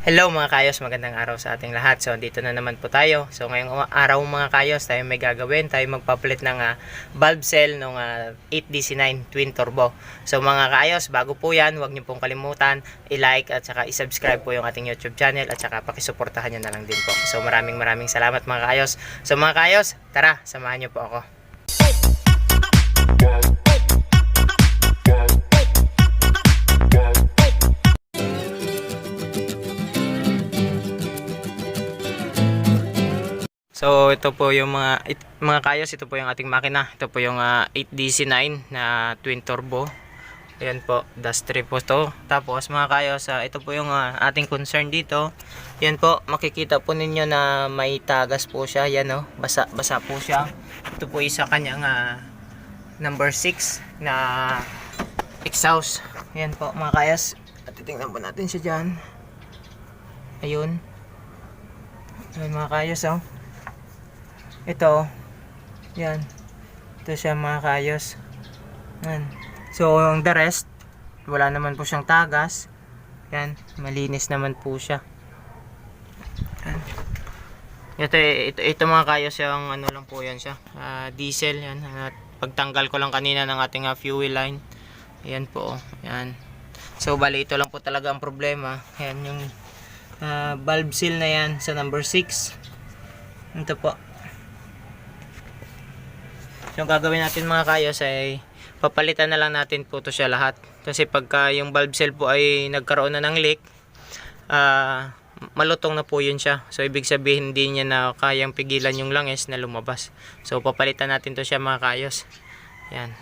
Hello mga kayos, magandang araw sa ating lahat. So dito na naman po tayo. So ngayong araw mga kayos, tayo may gagawin. Tayo magpapalit ng bulb cell ng 8DC9 Twin Turbo. So mga kayos, bago po yan, huwag niyo pong kalimutan i-like at saka i-subscribe po yung ating YouTube channel at saka pakisuportahan niyo na lang din po. So maraming salamat mga kayos. So mga kayos, tara, samahan niyo po ako. So ito po yung mga kayos, ito po yung ating makina. Ito po yung 8DC9 na twin turbo. Ayan po, dust strip po to. Tapos mga kayos, ito po yung ating concern dito. Yan po, makikita po ninyo na may tagas po siya. Yan oh, basa po siya. Ito po isa kanyang number 6 na exhaust. Yan po mga kayos. At titingnan po natin siya dyan. Ayun. Ayun mga kayos oh. Ito, yan, ito siya mga kayos. Yan. So yung the rest, wala naman po siyang tagas. Yan, malinis naman po siya. Yan. Ito mga kayos, yung ano lang po yan siya, diesel yan. Pagtanggal ko lang kanina ng ating fuel line. Yan po, yan. So bali ito lang po talaga ang problema. Yan yung valve seal na yan sa number 6. Ito po. So, yung gagawin natin mga kayos ay papalitan na lang natin po to siya lahat. Kasi pagka yung valve seal po ay nagkaroon na ng leak, malutong na po yun siya. So, ibig sabihin hindi niya na kayang pigilan yung langis na lumabas. So, papalitan natin to siya mga kayos. Yan.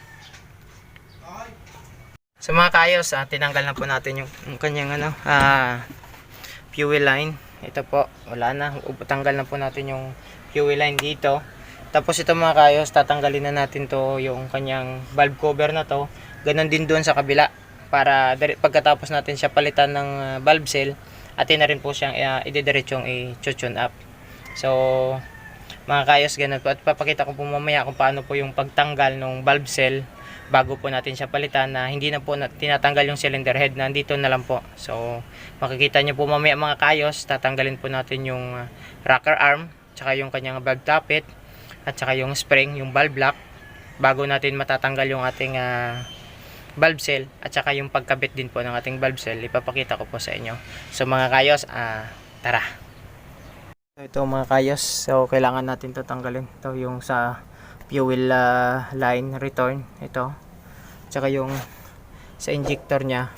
So, mga kayos, tinanggal na po natin yung kanyang fuel line. Ito po, wala na. Tanggal na po natin yung fuel line dito. Tapos ito mga kayos, tatanggalin na natin to yung kanyang valve cover na to. Ganon din doon sa kabila. Para pagkatapos natin siya palitan ng valve seal, atin na rin po siyang idediretsyong i-tune up. So, mga kayos, ganun po. At papakita ko po mamaya kung paano po yung pagtanggal ng valve seal bago po natin siya palitan, na hindi na po tinatanggal yung cylinder head, na nandito na lang po. So, makikita nyo po mamaya mga kayos, tatanggalin po natin yung rocker arm, tsaka yung kanyang valve tappet, at saka yung spring, yung valve lock, bago natin matatanggal yung ating valve seal, at saka yung pagkabit din po ng ating valve seal, ipapakita ko po sa inyo. So mga kayos, tara. Ito mga kayos, so kailangan natin ito tanggalin. Ito yung sa fuel line return, ito, at saka yung sa injector nya,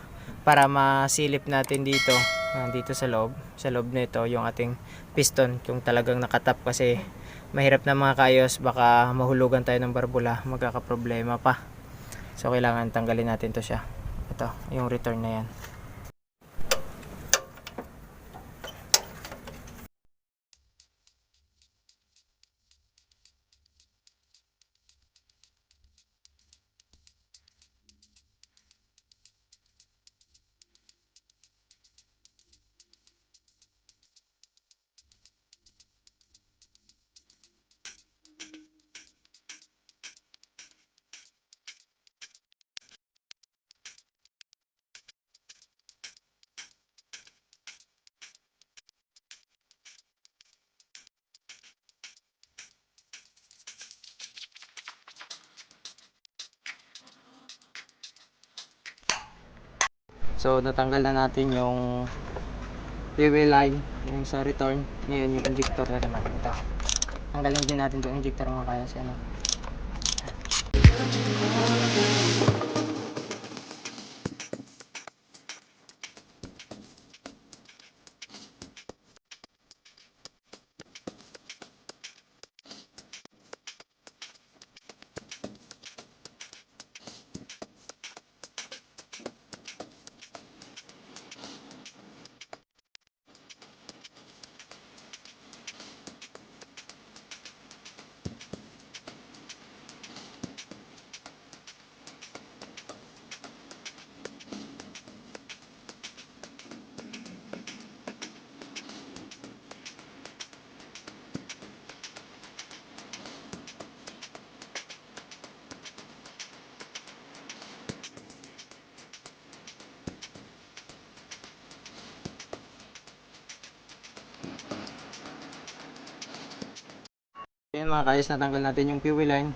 para masilip natin dito, dito sa loob nito yung ating piston, kung talagang nakatap. Kasi mahirap na mga kayos, baka mahulugan tayo ng barbula, magkakaproblema pa. So kailangan tanggalin natin to siya. Ito, yung return na yan. So natanggal na natin yung fuel line, yung sa return. Ngayon yung injector na naman ito. Tanggalin din natin yung injector mga kayos, ano. Ayan mga kayos, natanggal natin yung fuel line.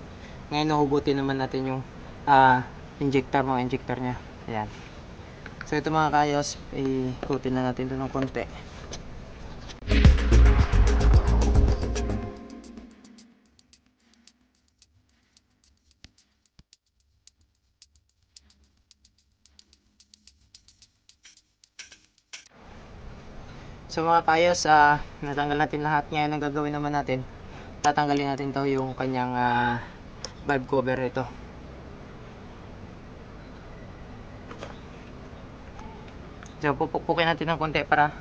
Ngayon nahugutin naman natin yung mga injector nya. Ayan. So ito mga kayos, ikutin na natin ito ng konti. So mga kayos, natanggal natin lahat. Ngayon ang gagawin naman natin, tatanggalin natin to yung kanyang valve cover ito. So pupukpukin natin ng konti para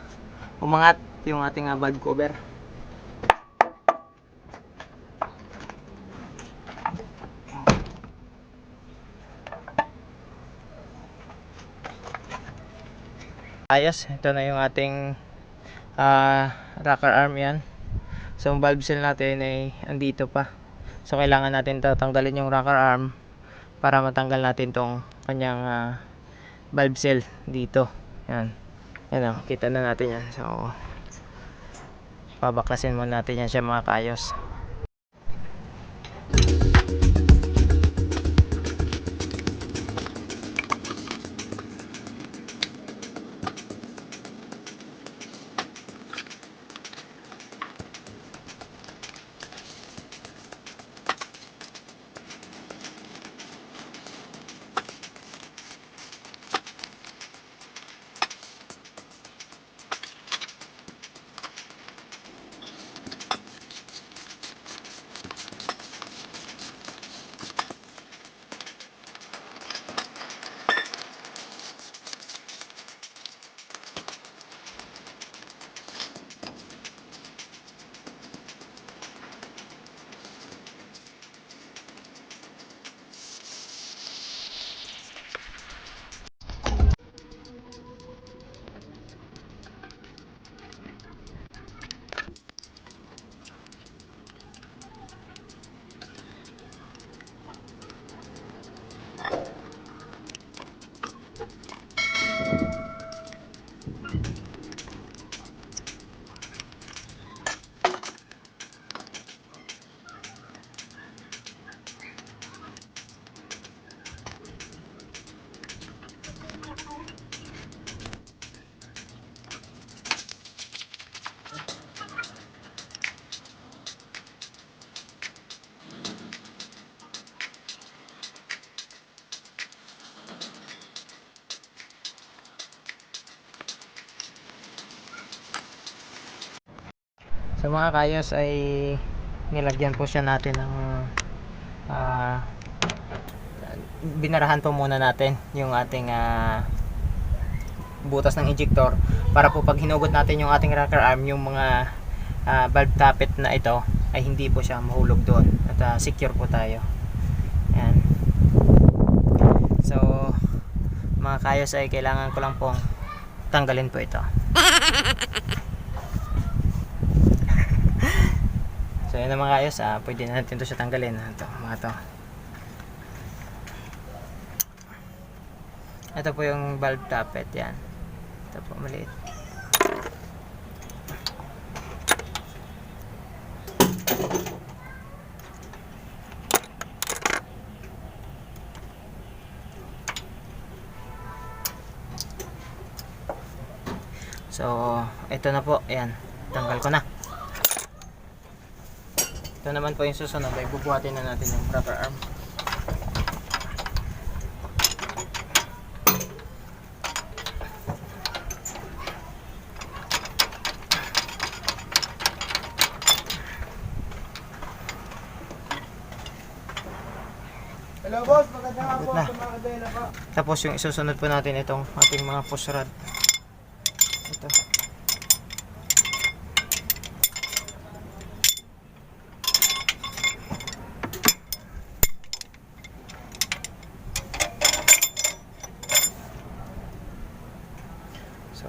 umangat yung ating valve cover. Ayos, ito na yung ating rocker arm yan. So yung valve seal natin ay andito pa. So kailangan natin tatanggalin yung rocker arm para matanggal natin tong kanyang valve seal dito. Yan. Yan o, kita na natin yan. So pabaklasin muna natin yan siya mga kayos. So mga kayos ay nilagyan po siya natin ng binarahan po muna natin yung ating butas ng injector para po pag hinugot natin yung ating rocker arm, yung mga valve tappet na ito ay hindi po siya mahulog doon at secure po tayo. Yan. So mga kayos ay kailangan ko lang pong tanggalin po ito. So yun na mga kayos, pwede na natin ito siya tanggalin. Ito po yung valve tappet, yan. Ito po maliit. So ito na po, yan. Tanggal ko na. Ito naman po yung susunod ay bubuhatin na natin yung rocker arm. Hello boss, magandang hapon sa mga kadela pa. Tapos yung isusunod po natin itong ating mga push rod. Ito. So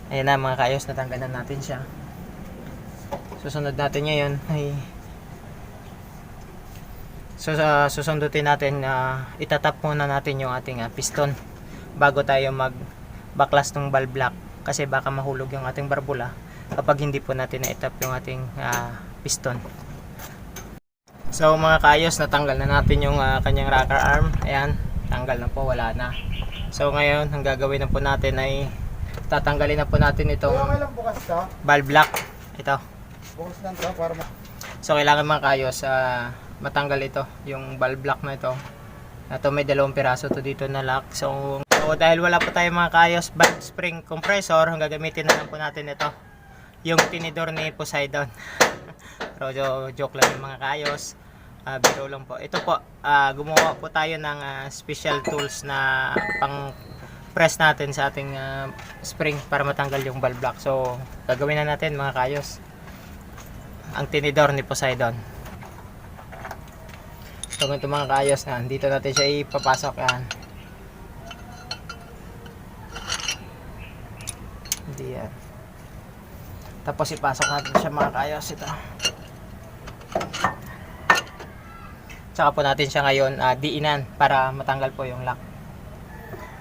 ayan na mga kayos, natanggalan natin siya. Susunod natin ngayon ay susundutin natin, itatap muna natin yung ating piston bago tayo mag baklas ng valve lock kasi baka mahulog yung ating barbula kapag hindi po natin na-itap yung ating piston. So mga kaayos, natanggal na natin yung kanyang rocker arm. Ayan, tanggal na po, wala na. So ngayon, ang gagawin na po natin ay tatanggalin na po natin itong Okay lang bukas to. valve lock. Ito. Bukas lang to para So kailangan mga kaayos matanggal ito, yung valve lock na ito. Ito may 2 piraso to dito na lock. So dahil wala po tayo mga kaayos valve spring compressor, ang gagamitin na lang po natin ito, yung tinidor ni Poseidon. Pero joke lang yung mga kaayos. Biro lang po. Ito po, gumawa po tayo ng special tools na pang press natin sa ating spring para matanggal yung valve lock. So, gagawin na natin mga kaayos. Ang tinidor ni Poseidon. So, ito mga kaayos na. Dito natin siya ipapasok. Yan. Hindi yan. Tapos ipasok natin siya mga kaayos. Ito. Tsaka po natin siya ngayon diinan para matanggal po yung lock.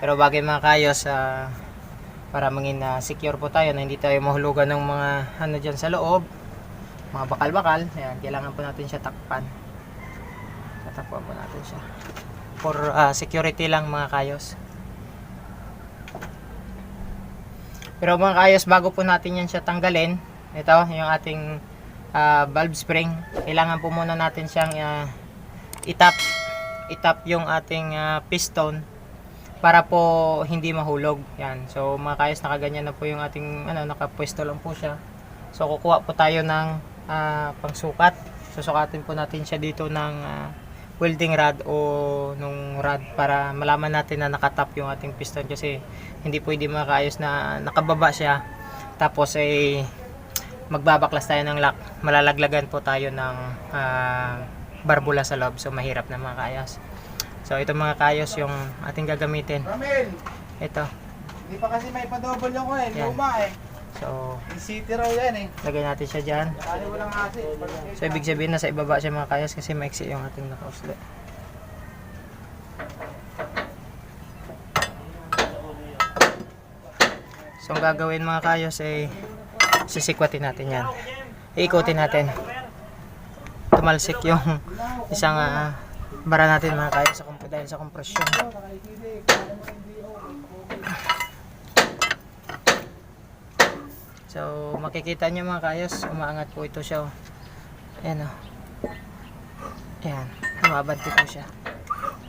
Pero bagay mga kaayos, para maging secure po tayo na hindi tayo mahulugan ng mga ano dyan sa loob, mga bakal-bakal. Ayan, kailangan po natin siya takpan. Tatakpan po natin siya for security lang mga kaayos. Pero mga kaayos, bago po natin yan siya tanggalin, ito yung ating valve spring, kailangan po muna natin siyang itap yung ating piston para po hindi mahulog. Yan. So mga kaayos, nakaganyan na po yung ating nakapwesto lang po siya. So kukuha po tayo ng pangsukat. Susukatin po natin siya dito ng welding rod o nung rod para malaman natin na nakatap yung ating piston, kasi hindi pwede mga kaayos na nakababa siya tapos magbabaklas tayo ng lock, malalaglagan po tayo ng barbula sa loob. So mahirap na mga kaayos. So ito mga kaayos yung ating gagamitin. Ramil, Ito. hindi pa kasi may pa-double yung Yan. luma So Yung city raw yan lagay natin siya dyan. Kali walang asi. So ibig sabihin na sa ibaba siya mga kaayos kasi maiksi yung ating nakausli. So ang gagawin mga kaayos ay sisikwatin natin yan. Iikutin natin. Tumalsik yung isang bara natin mga kaayos dahil sa kompresyon. So makikita nyo mga kaayos, umaangat po ito siya. Ayan o. Ayan, umabanti po siya.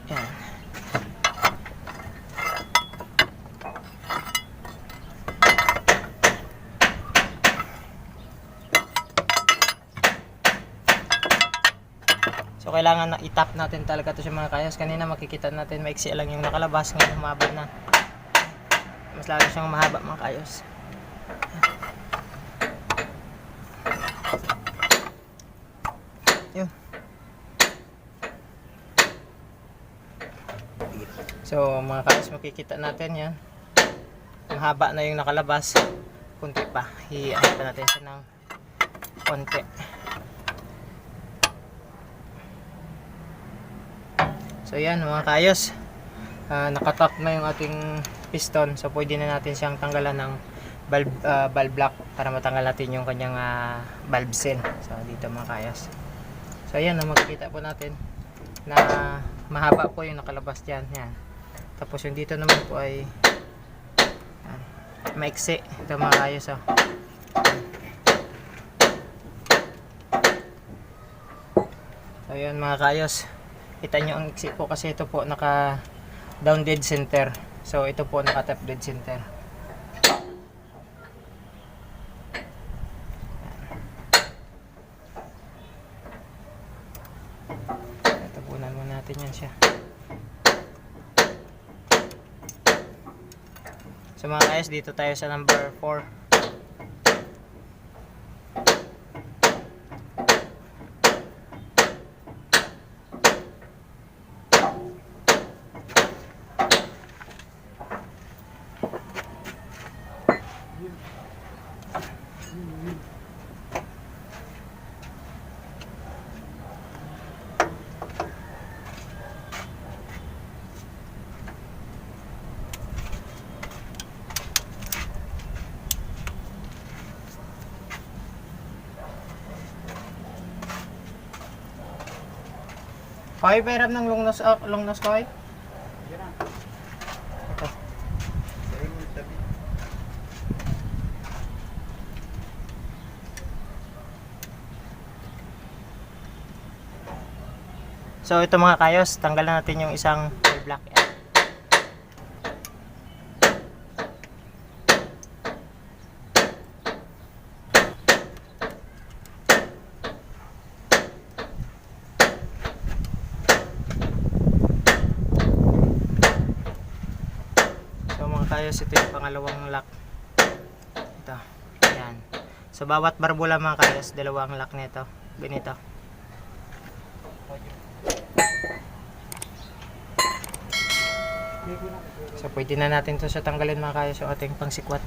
Ayan. So kailangan na itap natin talaga ito sa mga kaayos. Kanina makikita natin maiksi lang yung nakalabas, ngayon humaba na. Mas lalo siyang mahaba mga kaayos. Yun. So mga kaayos, makikita natin yan. Mahaba na yung nakalabas. Kunti pa. Hihianap pa natin siya ng konti. So yan mga kaayos, nakatap na yung ating piston. So pwede na natin siyang tanggalan ng valve block para matanggal natin yung kanyang valve seal. So dito mga kaayos. So yan, makikita po natin na mahaba po yung nakalabas dyan. Yan. Tapos yung dito naman po ay maiksi. Ito mga kaayos. So yan mga kaayos, kita nyo ang iksi po kasi ito po naka down dead center. So ito po naka top dead center. Tapunan mo natin yan siya. So mga guys, dito tayo sa number 4. Koy, pairam ng long nose koy. Yan na. Ito. Sa'yo mo tabi. So ito mga kayos, tanggalan natin yung isang black. So mga kayos, ito yung pangalawang lock. Ito. Ayan. So bawat barbula mga kayos, dalawang lock nito. Ganito. So pwede na natin to sa tanggalin mga kayos yung ating pangsikwat.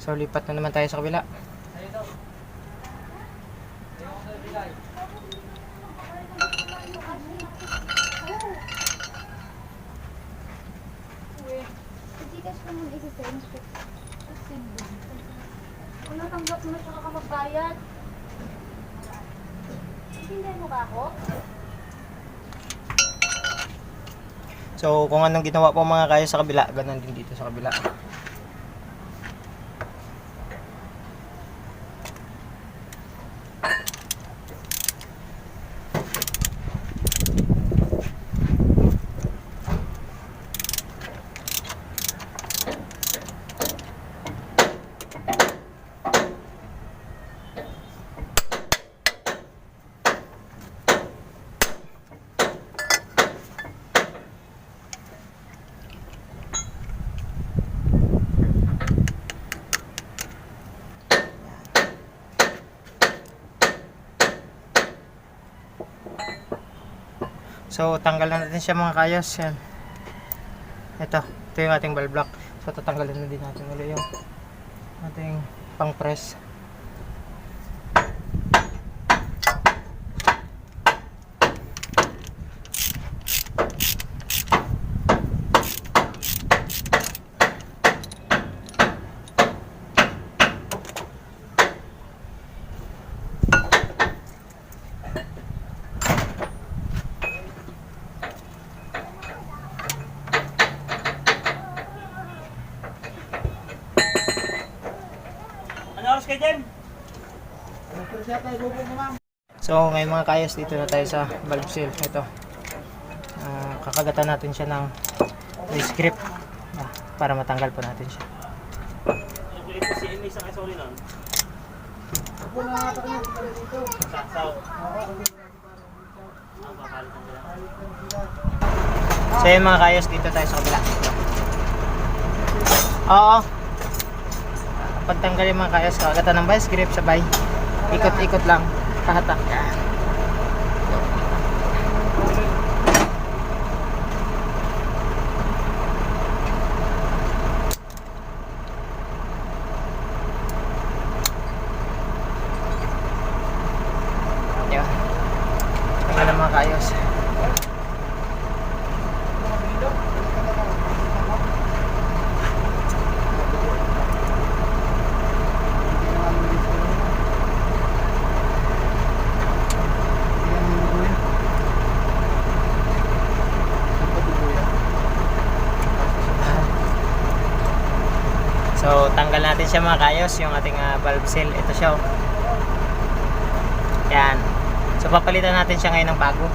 So lipat na naman tayo sa kabila. Gcash ko muna isa-send ko. Kung natanggap mo na tsaka ka magbayad. Itindihan mo ba ako? So kung anong ginawa po mga kayo sa kabila, ganun din dito sa kabila. So tanggal na natin siya mga kayos. Yan. Ito yung ating valve block. So tatanggalin na din natin ulit yung ating pang press. So ngayon mga kayos, dito na tayo sa valve seal. Ito, kakagatan natin siya ng race grip para matanggal po natin siya. So yun mga kayos, dito tayo sa kabila. Oo, pagtanggalin mga kayos, kakagatan ng vice grip sabay ikot-ikot lang, kahatak. Yan. Yan. Tingnan ang mga kayos. So tanggal natin siya mga kayos, yung ating valve seal. Ito siya, oh. Yan. So papalitan natin siya ngayon ng bago.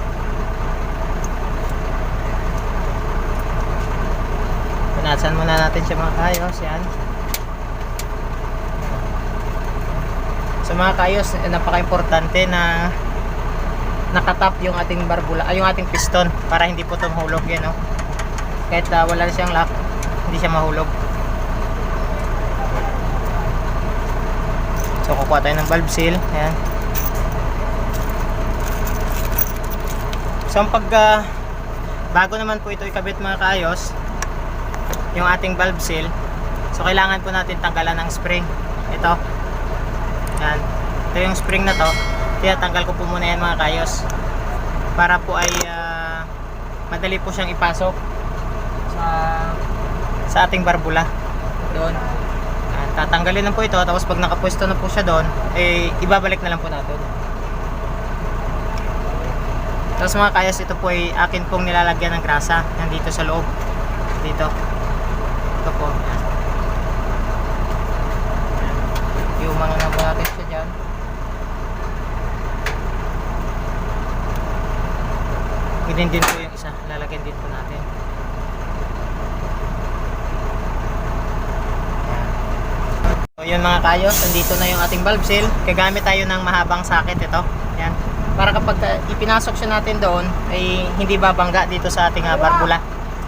Punasan muna natin siya mga kayos. Yan. So mga kayos, napaka-importante na nakatap yung ating barbula, yung ating piston, para hindi po ito mahulog yan, oh. Kahit wala siyang lock, hindi siya mahulog. So kukuha tayo ng valve seal. Ayan. So bago naman po ito ikabit mga kaayos, yung ating valve seal, so kailangan po natin tanggalan ng spring. Ito. Yan. Ito yung spring na to. Tinatanggal ko po muna yan mga kaayos. Para po ay madali po siyang ipasok sa ating barbula. Doon. Yan. Tatanggalin lang po ito. Tapos pag nakapwesto na po siya doon, ibabalik na lang po natin. Tapos mga kaayos, ito po ay akin pong nilalagyan ng grasa. Nandito sa loob. Dito. Ito po. Yan. Iumang na po natin siya dyan. Ganyan din po yung isa. Lalagyan din po natin. Yan. So yun mga kaayos, nandito na yung ating valve seal. Gagamit tayo ng mahabang socket ito. Yan. Para kapag ipinasok siya natin doon, ay hindi babangga dito sa ating barbula.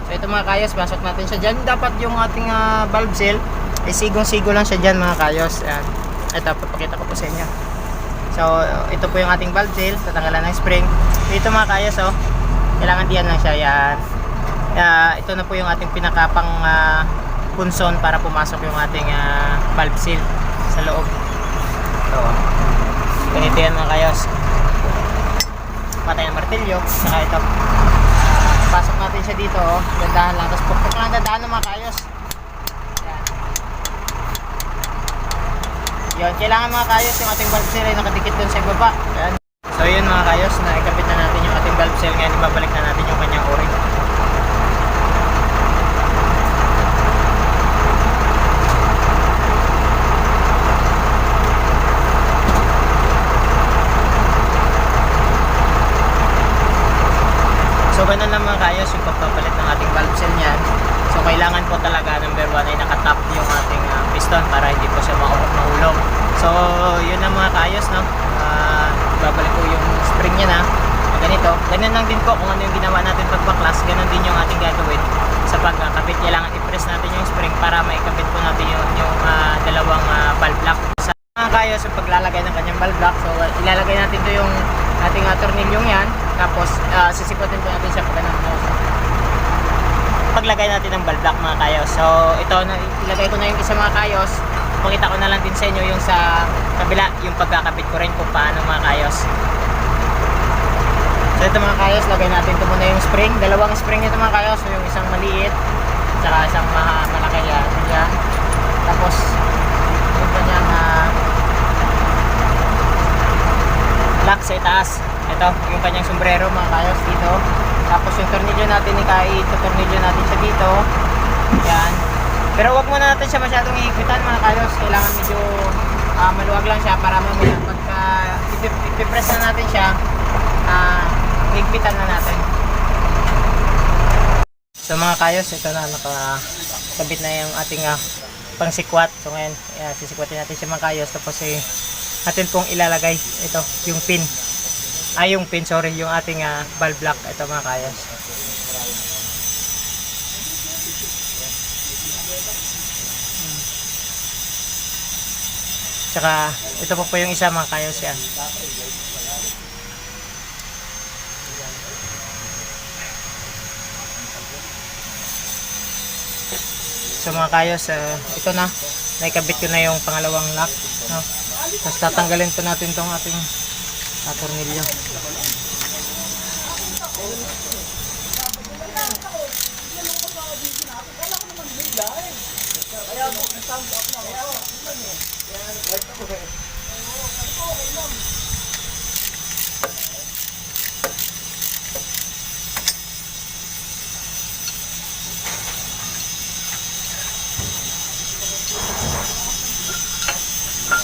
So ito mga kayos, pasok natin siya dyan. Dapat yung ating valve seal ay sigong-sigo lang siya dyan mga kayos. Ayan. Ito, papakita ko po sa inyo. So ito po yung ating valve seal. Tatanggalan ng spring. Dito mga kayos, oh, kailangan diyan lang siya. Yan. Ito na po yung ating pinakapang punson para pumasok yung ating valve seal sa loob. Ito. Ganito yan mga kayos. Patay ng martilyo. Saka ito. Pasok natin siya dito, oh. Dandahan lang. Tapos pukpuk lang dandahan ng mga kayos. Yan. Yun. Kailangan mga kayos yung ating valve seal ay nakadikit dun sa ibaba. Yan. So yun mga kayos, naikabit na natin yung ating valve seal. Ngayon ibabalik na natin yung kanyang o-ring. So ganun lang mga kayos yung pagpapalit ng ating valve seal niyan. So kailangan po talaga number 1 ay nakatap yung ating piston para hindi po siya mahulog. So yun lang mga kayos, no. Babalik po yung spring niya na ganito. Ganun lang din po kung ano yung ginawa natin pagbaklas, ganun din yung ating gagawin sa pagkakabit. Kailangan i-press natin yung spring para maikabit po natin yung dalawang valve lock. Sa mga kayos yung paglalagay ng kanyang valve lock, so ilalagay natin to yung ating tornilyong yan. Tapos sisipotin po natin siya pag ganun. Paglagay natin ng valve lock mga kayos. So ito, ilagay ko na yung isa mga kayos. Pakita ko na lang din sa inyo yung sa kabila, yung pagkakabit ko rin kung paano mga kayos. So ito mga kayos, lagay natin ito muna yung spring. Dalawang spring nito mga kayos. So yung isang maliit saka isang malaki yan. Yan. Tapos yung kanyang lock sa itaas. Ito, yung kanyang sombrero mga kayos dito. Tapos yung tornilyo natin, tornilyo natin siya dito. Yan. Pero wag muna natin siya masyadong ihigpitan mga kayos. Kailangan medyo maluwag lang siya para mamaya pagka ipipress na natin siya, higpitan na natin. So mga kayos, ito na, nakakabit na yung ating pangsikwat. So ngayon, sisikwatin natin siya mga kayos. Tapos natin pong ilalagay ito, yung pin. Yung ating valve lock. Ito mga kayos. Tsaka ito po yung isa mga kayos yan. So mga kayos, ito na, naikabit ko na yung pangalawang lock, no? Tapos tatanggalin po natin tong ating tornilyo.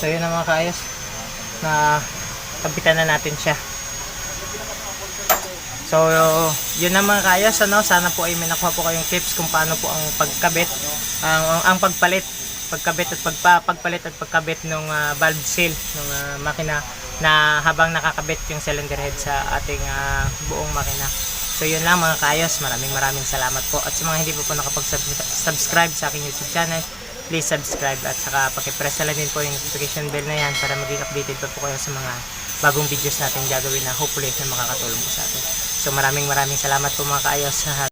So yun na mga kaayos, na kabitan na natin siya. So yun na mga kaayos, ano? Sana po ay may nakuha po kayong tips kung paano po ang pagkabit, ang pagpalit at pagpalit at pagkabit ng valve seal ng makina, na habang nakakabit yung cylinder head sa ating buong makina. So yun lang mga kaayos, maraming salamat po. At sa mga hindi po nakapag-subscribe sa aking YouTube channel, please subscribe at saka pakipress na lang din po yung notification bell na yan para maging updated pa po kayo sa mga bagong videos natin gagawin na hopefully na makakatulong po sa atin. So maraming salamat po mga kaayos.